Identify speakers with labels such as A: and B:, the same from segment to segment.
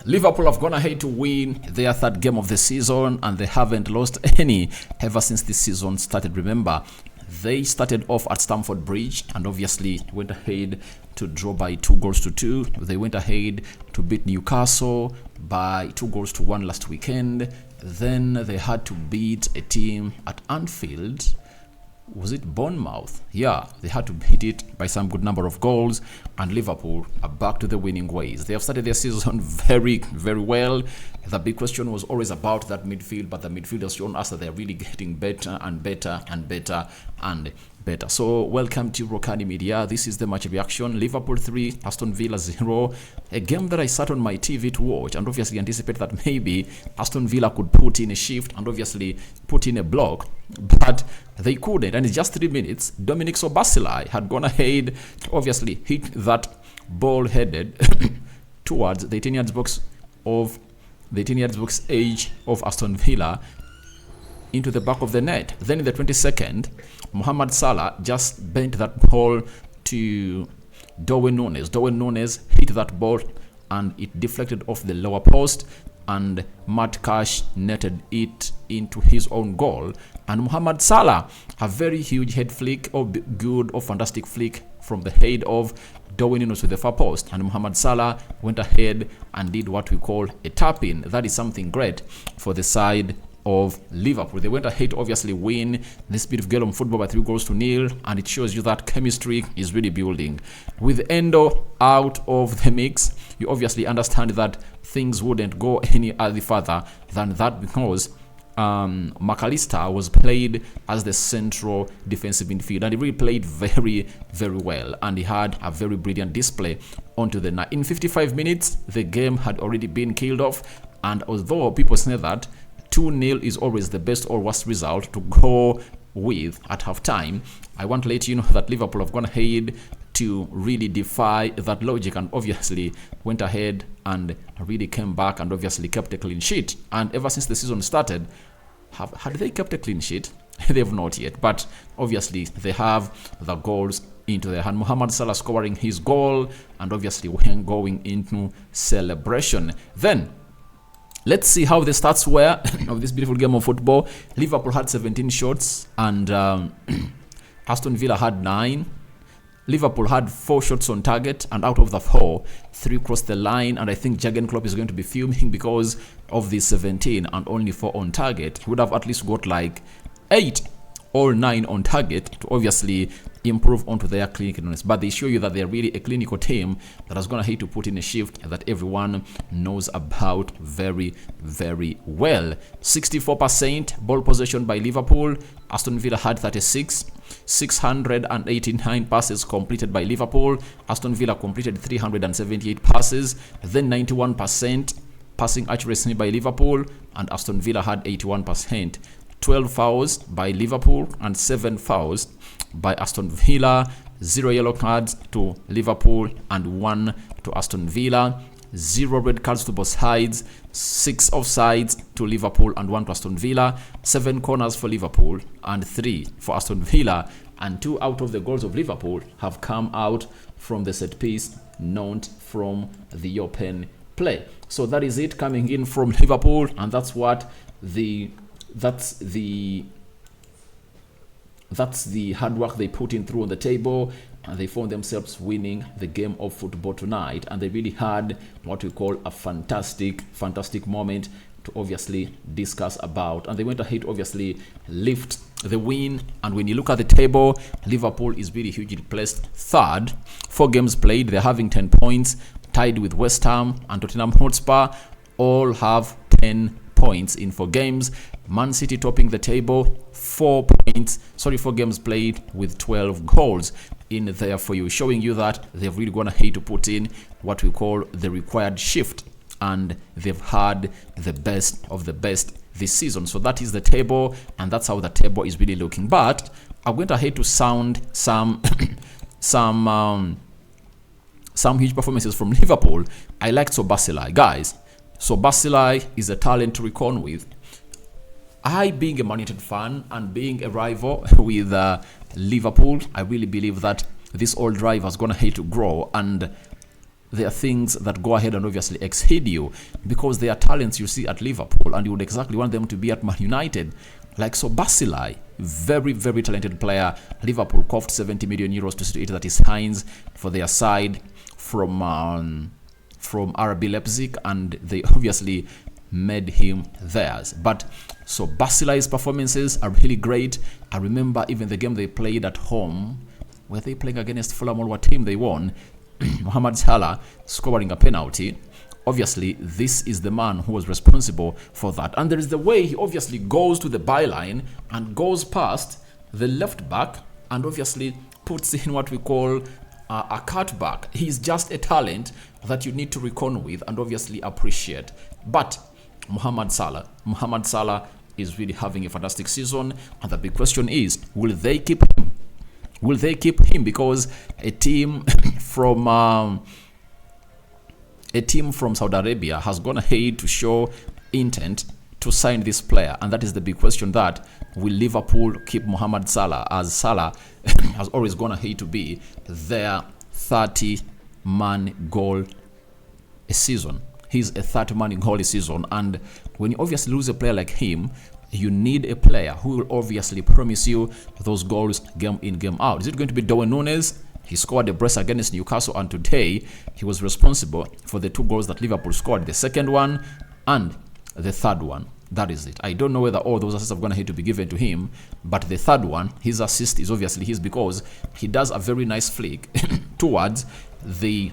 A: Liverpool have gone ahead to win their third game of the season, and they haven't lost any ever since this season started. Remember, they started off at Stamford Bridge and obviously went ahead to draw by 2-2. They went ahead to beat Newcastle by 2-1 last weekend. Then they had to beat a team at Anfield. Was it Bournemouth? Yeah, they had to beat it by some good number of goals, and Liverpool are back to the winning ways. They have started their season very, very well. The big question was always about that midfield, but the midfield has shown us that they're really getting better and better and better and better. So welcome to Rokani Media. This is the match reaction. Liverpool 3, Aston Villa 0. A game that I sat on my TV to watch and obviously anticipate that maybe Aston Villa could put in a shift and obviously put in a block, but they couldn't. And in just 3 minutes, Dominic Szoboszlai had gone ahead to obviously hit that ball headed towards the 10 yards box of the 10 yards box edge of Aston Villa into the back of the net. Then in the 22nd, Mohamed Salah just bent that ball to Darwin Núñez. Darwin Núñez hit that ball and it deflected off the lower post, and Matt Cash netted it into his own goal. And Mohamed Salah, a very huge head flick, or good or fantastic flick from the head of Darwin Núñez with the far post, and Mohamed Salah went ahead and did what we call a tap-in. That is something great for the side of Liverpool. They went ahead to obviously win this bit of game of football by 3-0, and it shows you that chemistry is really building. With Endo out of the mix, you obviously understand that things wouldn't go any other further than that, because McAllister was played as the central defensive midfield, and he really played very, very well, and he had a very brilliant display onto the night. In 55 minutes, the game had already been killed off, and although people say that 2-0 is always the best or worst result to go with at half-time, I want to let you know that Liverpool have gone ahead to really defy that logic and obviously went ahead and really came back and obviously kept a clean sheet. And ever since the season started, had they kept a clean sheet? They have not yet, but obviously they have the goals into their hand. Mohamed Salah scoring his goal and obviously when going into celebration. Then let's see how the stats were of this beautiful game of football. Liverpool had 17 shots and Aston Villa had 9. Liverpool had 4 shots on target, and out of the 4, 3 crossed the line, and I think Jurgen Klopp is going to be fuming because of the 17 and only 4 on target. He would have at least got like 8 or 9 on target to obviously improve onto their clinicalness. But they show you that they're really a clinical team that is going to have to put in a shift that everyone knows about very, very well. 64% ball possession by Liverpool. Aston Villa had 36. 689 passes completed by Liverpool. Aston Villa completed 378 passes. Then 91% passing accuracy by Liverpool, and Aston Villa had 81%. 12 fouls by Liverpool and 7 fouls by Aston Villa. 0 yellow cards to Liverpool and 1 to Aston Villa. 0 red cards to both sides. 6 offsides to Liverpool and 1 to Aston Villa. 7 corners for Liverpool and 3 for Aston Villa. And 2 out of the goals of Liverpool have come out from the set piece, not from the open play. So that is it coming in from Liverpool, and that's the hard work they put in through on the table, and they found themselves winning the game of football tonight. And they really had what we call a fantastic moment to obviously discuss about, and they went ahead to obviously lift the win. And when you look at the table, Liverpool is really hugely placed third. 4 games played, they're having 10 points, tied with West Ham and Tottenham Hotspur. All have 10 points in 4 games. Man City topping the table, 4 games played with 12 goals in there for you, showing you that they've really gone ahead to put in what we call the required shift, and they've had the best of the best this season. So that is the table, and that's how the table is really looking. But I'm going ahead to sound some huge performances from Liverpool. I like Szoboszlai, guys. Szoboszlai is a talent to reckon with. I, being a Man United fan and being a rival with Liverpool, I really believe that this old drive has gone ahead to grow, and there are things that go ahead and obviously exceed you, because there are talents you see at Liverpool and you would exactly want them to be at Man United. Like Szoboszlai, very, very talented player. Liverpool coughed 70 million euros to see to it that he signs for their side from RB Leipzig, and they obviously made him theirs. But Szoboszlai's performances are really great. I remember even the game they played at home, were they playing against Fulham, or what team they won? Mohamed Salah scoring a penalty. Obviously, this is the man who was responsible for that. And there is the way he obviously goes to the byline and goes past the left back and obviously puts in what we call a cutback. He's just a talent that you need to reckon with and obviously appreciate. But Mohamed Salah is really having a fantastic season. And the big question is, will they keep him? Will they keep him? Because a team from Saudi Arabia has gone ahead to show intent to sign this player, and that is the big question: that will Liverpool keep Mohamed Salah, as Salah has always gone ahead to be their 30-man goal a season. He's a 30-man goal a season, and when you obviously lose a player like him, you need a player who will obviously promise you those goals game in, game out. Is it going to be Darwin Núñez? He scored a brace against Newcastle, and today he was responsible for the 2 goals that Liverpool scored, the second one and the third one. That is it. I don't know whether all those assists are going to have to be given to him, but the third one, his assist is obviously his, because he does a very nice flick towards the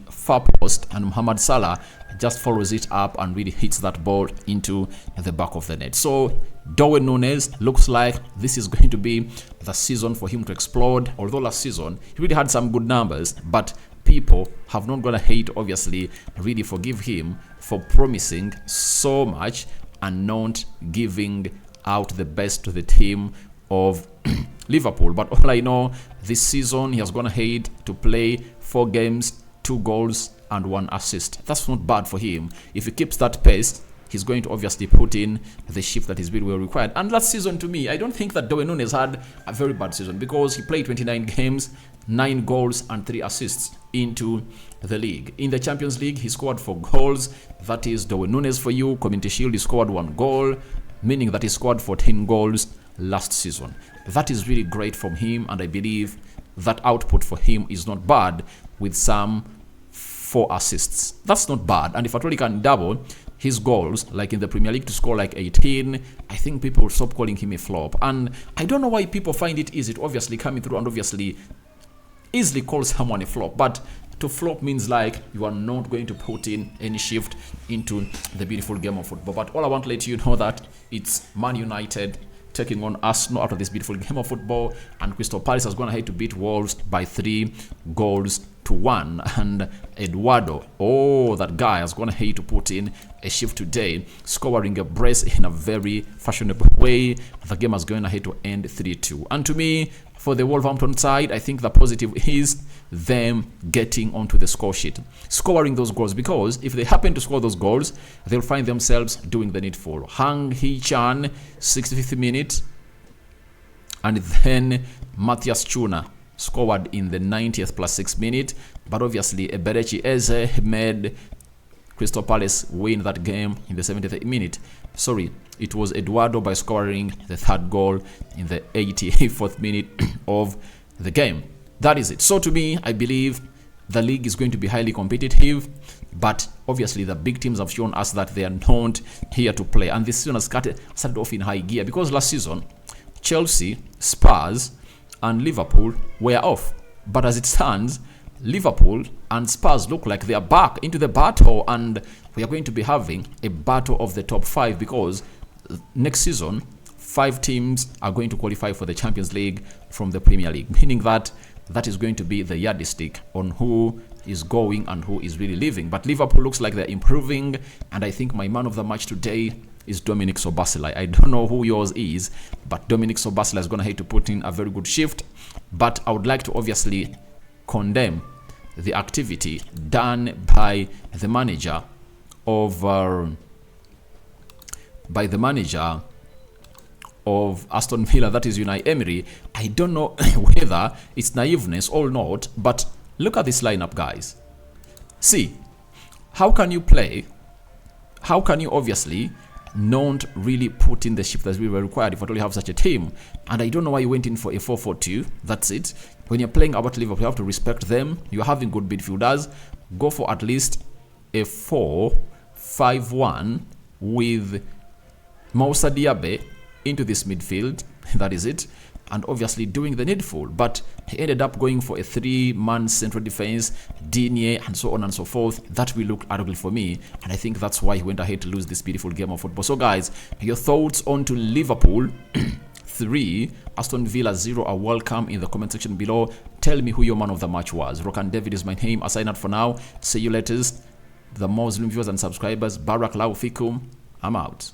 A: far post, and Mohamed Salah just follows it up and really hits that ball into the back of the net. So Darwin Núñez looks like this is going to be the season for him to explode. Although last season he really had some good numbers, but people have not gonna hate, obviously, really forgive him for promising so much and not giving out the best to the team of Liverpool. But all I know, this season he has gone ahead to play 4 games, 2 goals and 1 assist. That's not bad for him. If he keeps that pace, he's going to obviously put in the shift that is really well required. And last season, to me, I don't think that Darwin Núñez had a very bad season, because he played 29 games, 9 goals and 3 assists into the league. In the Champions League, he scored 4 goals. That is Darwin Núñez for you. Community Shield, he scored 1 goal, meaning that he scored 14 goals last season. That is really great from him, and I believe that output for him is not bad, with some 4 assists. That's not bad. And if at all he can double his goals, like in the Premier League, to score like 18, I think people will stop calling him a flop. And I don't know why people find it easy to obviously coming through and obviously easily call someone a flop. But to flop means like you are not going to put in any shift into the beautiful game of football. But all I want to let you know that it's Man United taking on Aston out of this beautiful game of football, and Crystal Palace has gone ahead to beat Wolves by 3 goals to 1. And Eduardo, that guy has gone ahead to put in a shift today, scoring a brace in a very fashionable way. The game is going ahead to end 3-2. And to me, for the Wolverhampton side, I think the positive is them getting onto the score sheet, scoring those goals, because if they happen to score those goals, they'll find themselves doing the needful. Hang Hee-chan, 65th minute, and then Matthias Cunha scored in the 90th plus 6 minute. But obviously, Eberechi Eze made Crystal Palace win that game in the 70th minute. Sorry, it was Eduardo by scoring the 3rd goal in the 84th minute of the game. That is it. So to me, I believe the league is going to be highly competitive, but obviously the big teams have shown us that they are not here to play. And this season has started off in high gear, because last season, Chelsea, Spurs and Liverpool were off. But as it stands, Liverpool and Spurs look like they are back into the battle, and we are going to be having a battle of the top 5, because next season 5 teams are going to qualify for the Champions League from the Premier League, meaning that is going to be the yardstick on who is going and who is really leaving. But Liverpool looks like they're improving, and I think my man of the match today is Dominic Szoboszlai. I don't know who yours is, but Dominic Szoboszlai is going to have to put in a very good shift. But I would like to obviously condemn the activity done by the manager of Aston Villa, that is Unai Emery. I don't know whether it's naiveness or not, but look at this lineup, guys. See, how can you play? How can you obviously not really put in the shift that we were required if at all you have such a team? And I don't know why you went in for a 4-4-2. That's it. When you're playing about Liverpool, you have to respect them. You're having good midfielders. Go for at least a 4-5-1 with Moussa Diaby into this midfield. That is it. And obviously doing the needful. But he ended up going for a 3-man central defense, Digne, and so on and so forth. That will look ugly for me. And I think that's why he went ahead to lose this beautiful game of football. So guys, your thoughts on to Liverpool 3, Aston Villa 0 are welcome in the comment section below. Tell me who your man of the match was. Rokani David is my name. I sign out for now. See you later. The Muslim viewers and subscribers. Barakallahu fikum. I'm out.